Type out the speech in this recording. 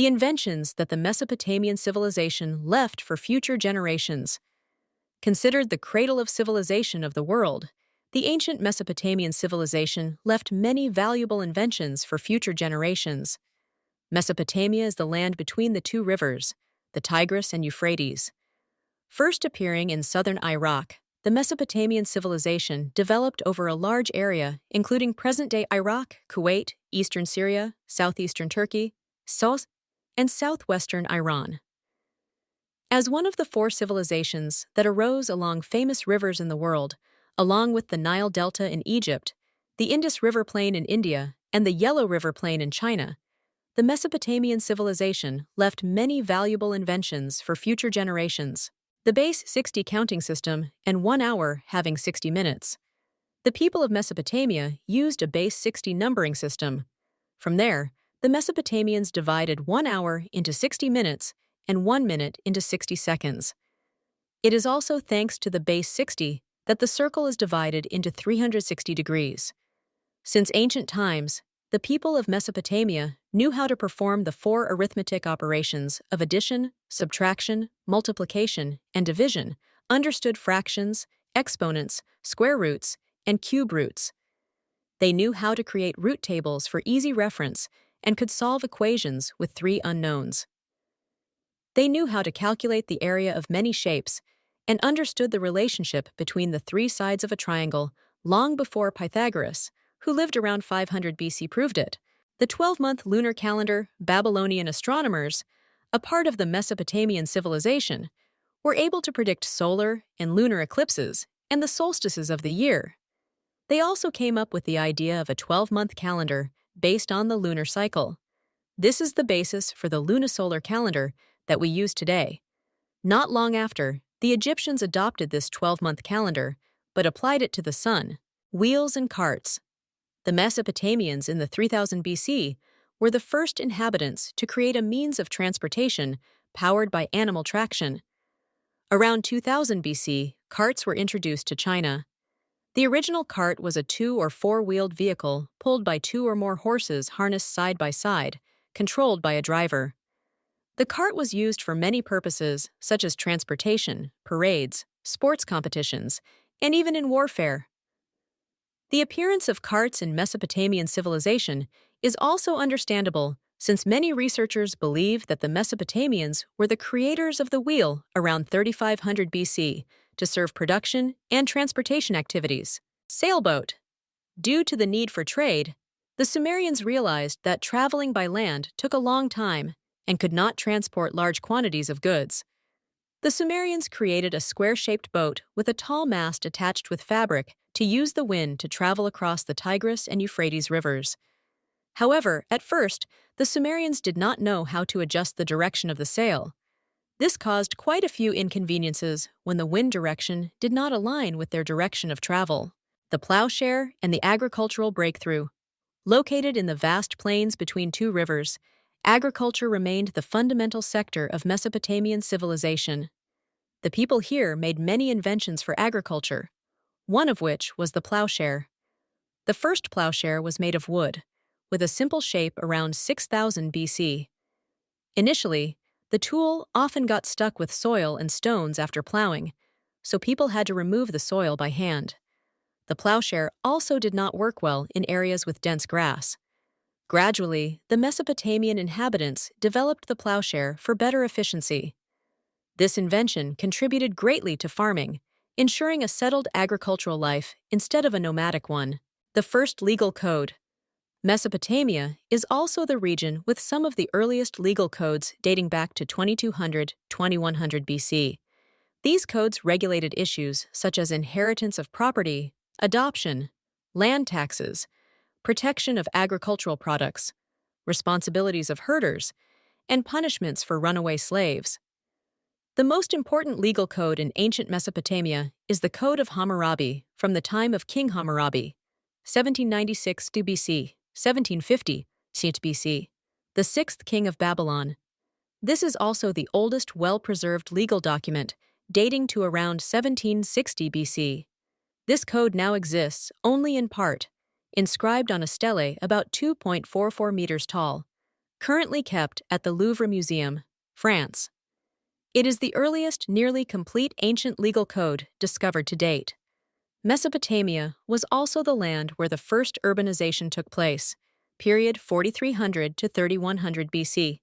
the inventions that the Mesopotamian civilization left for future generations. Considered the cradle of civilization of the world, the ancient Mesopotamian civilization left many valuable inventions for future generations. Mesopotamia is the land between the two rivers, the Tigris and Euphrates. First appearing in southern Iraq, the Mesopotamian civilization developed over a large area including present-day Iraq, Kuwait, eastern Syria, southeastern Turkey, South, and southwestern Iran. As one of the four civilizations that arose along famous rivers in the world, along with the Nile Delta in Egypt, the Indus River Plain in India, and the Yellow River Plain in China, the Mesopotamian civilization left many valuable inventions for future generations. The base 60 counting system and 1 hour having 60 minutes. The people of Mesopotamia used a base 60 numbering system. From there, the Mesopotamians divided 1 hour into 60 minutes and 1 minute into 60 seconds. It is also thanks to the base 60 that the circle is divided into 360 degrees. Since ancient times, the people of Mesopotamia knew how to perform the four arithmetic operations of addition, subtraction, multiplication, and division, understood fractions, exponents, square roots, and cube roots. They knew how to create root tables for easy reference and could solve equations with three unknowns. They knew how to calculate the area of many shapes and understood the relationship between the three sides of a triangle long before Pythagoras, who lived around 500 BC, proved it. The 12-month lunar calendar, Babylonian astronomers, a part of the Mesopotamian civilization, were able to predict solar and lunar eclipses and the solstices of the year. They also came up with the idea of a 12-month calendar based on the lunar cycle. This is the basis for the lunisolar calendar that we use today. Not long after, the Egyptians adopted this 12-month calendar, but applied it to the sun, wheels and carts. The Mesopotamians in the 3000 BC were the first inhabitants to create a means of transportation powered by animal traction. Around 2000 BC, carts were introduced to China. The original cart was a 2- or 4-wheeled vehicle pulled by 2 or more horses harnessed side by side, controlled by a driver. The cart was used for many purposes, such as transportation, parades, sports competitions, and even in warfare. The appearance of carts in Mesopotamian civilization is also understandable, since many researchers believe that the Mesopotamians were the creators of the wheel around 3500 BC to serve production and transportation activities. Sailboat. Due to the need for trade, the Sumerians realized that traveling by land took a long time and could not transport large quantities of goods. The Sumerians created a square-shaped boat with a tall mast attached with fabric to use the wind to travel across the Tigris and Euphrates rivers. However, at first, the Sumerians did not know how to adjust the direction of the sail. This caused quite a few inconveniences when the wind direction did not align with their direction of travel. The plowshare and the agricultural breakthrough. Located in the vast plains between two rivers, agriculture remained the fundamental sector of Mesopotamian civilization. The people here made many inventions for agriculture, one of which was the plowshare. The first plowshare was made of wood, with a simple shape around 6000 BC. Initially, the tool often got stuck with soil and stones after plowing, so people had to remove the soil by hand. The plowshare also did not work well in areas with dense grass. Gradually, the Mesopotamian inhabitants developed the plowshare for better efficiency. This invention contributed greatly to farming, ensuring a settled agricultural life instead of a nomadic one. The first legal code. Mesopotamia is also the region with some of the earliest legal codes dating back to 2200–2100 BC. These codes regulated issues such as inheritance of property, adoption, land taxes, protection of agricultural products, responsibilities of herders, and punishments for runaway slaves. The most important legal code in ancient Mesopotamia is the Code of Hammurabi from the time of King Hammurabi, 1796 BC, 1750 BC, the sixth king of Babylon. This is also the oldest well-preserved legal document, dating to around 1760 BC. This code now exists only in part, inscribed on a stele about 2.44 meters tall. currently kept at the Louvre Museum, France. It is the earliest nearly complete ancient legal code discovered to date. Mesopotamia was also the land where the first urbanization took place, period 4300 to 3100 BC.